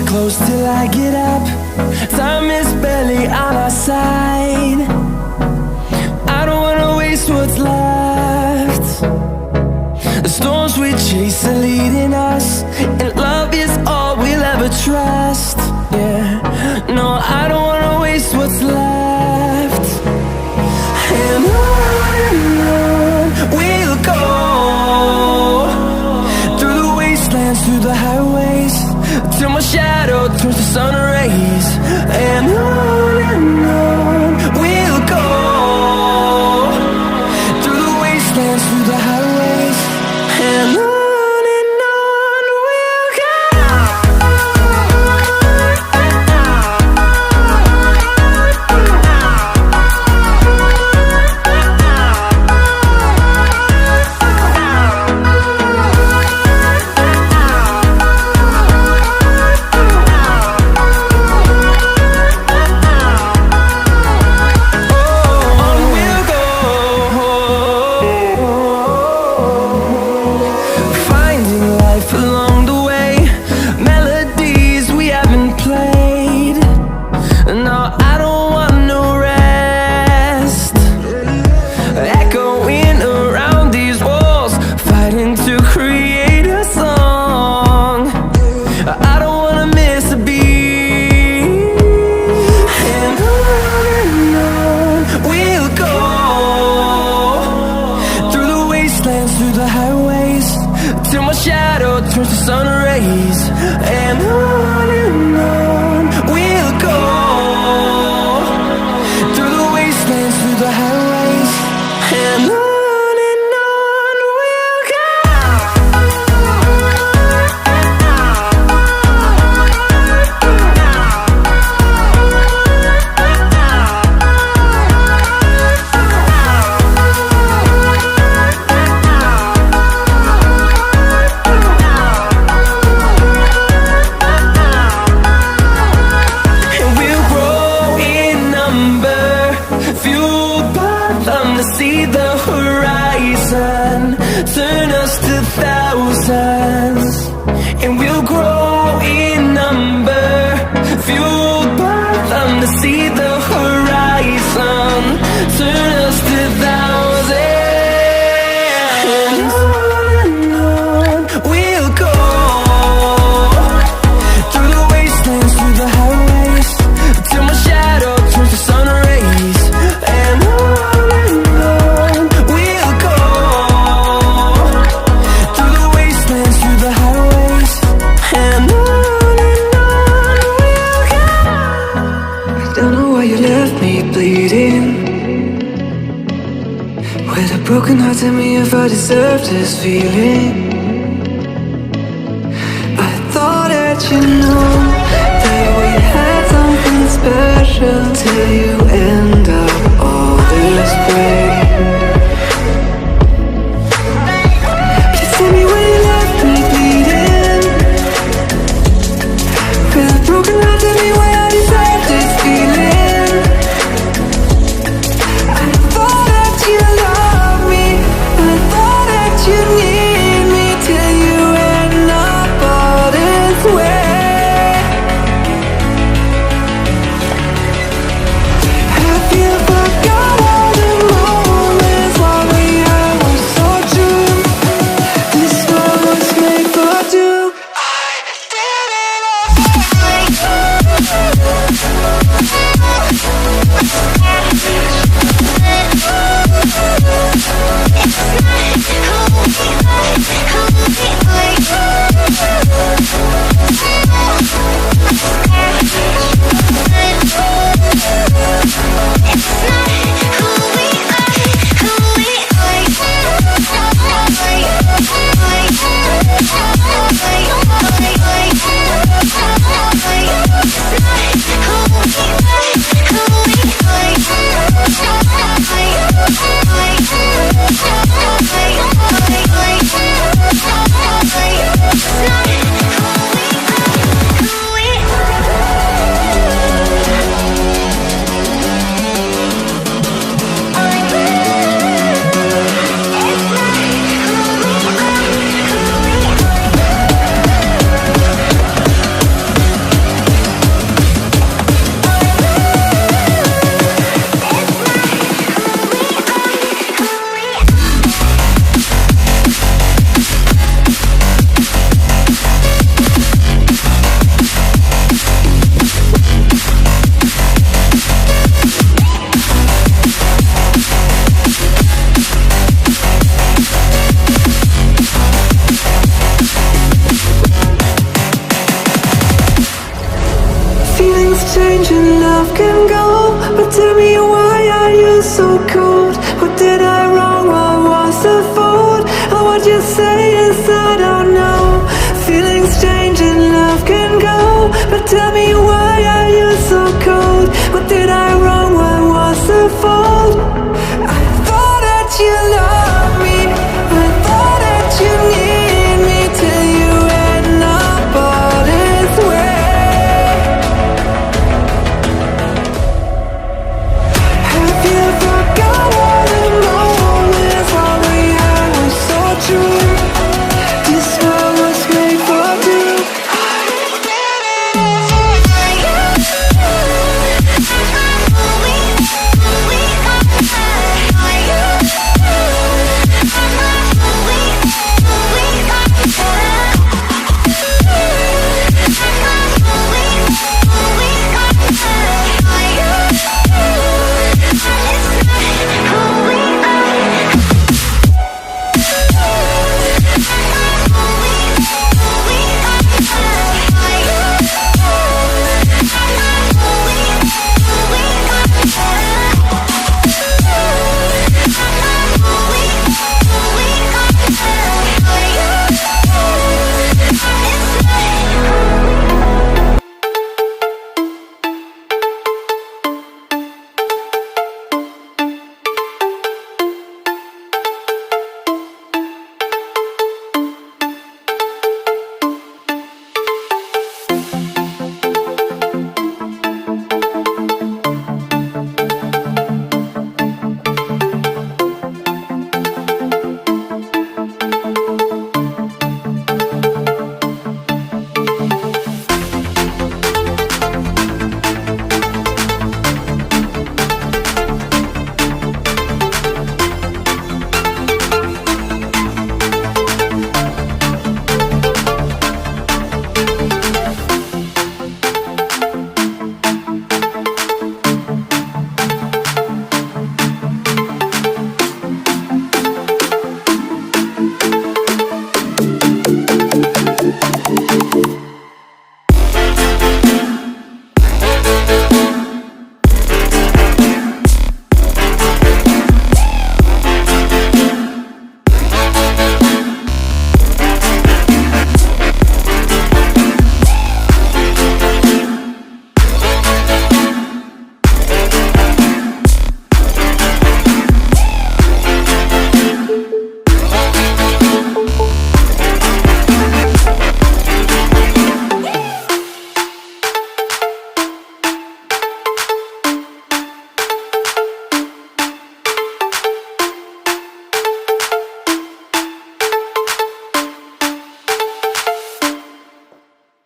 close till I get up. Time is barely on our side. I don't wanna waste what's left. The storms we chase are leading us, and love is all we'll ever trust. Yeah, no, I don't wanna waste what's left. And on we'll go, through the wastelands, through the highways, till my shadow turns to sun rays. And on we'll go, through the wastelands, through the highways, and on. Broken heart, tell me if I deserve this feeling. I thought that you know that we had something special, till you end up all this way. Please tell me when you left me bleeding. With a broken heart, tell me why I deserve this feeling. I thought that you loved me, I thought that you need me, till you end up all this way. Have you forgot all the moments while we had were so true? This love was made for two. I did it all. love can go. But tell me, why are you so cold? What did I wrong? What was the fault? And what you say is I don't know. Feeling strange and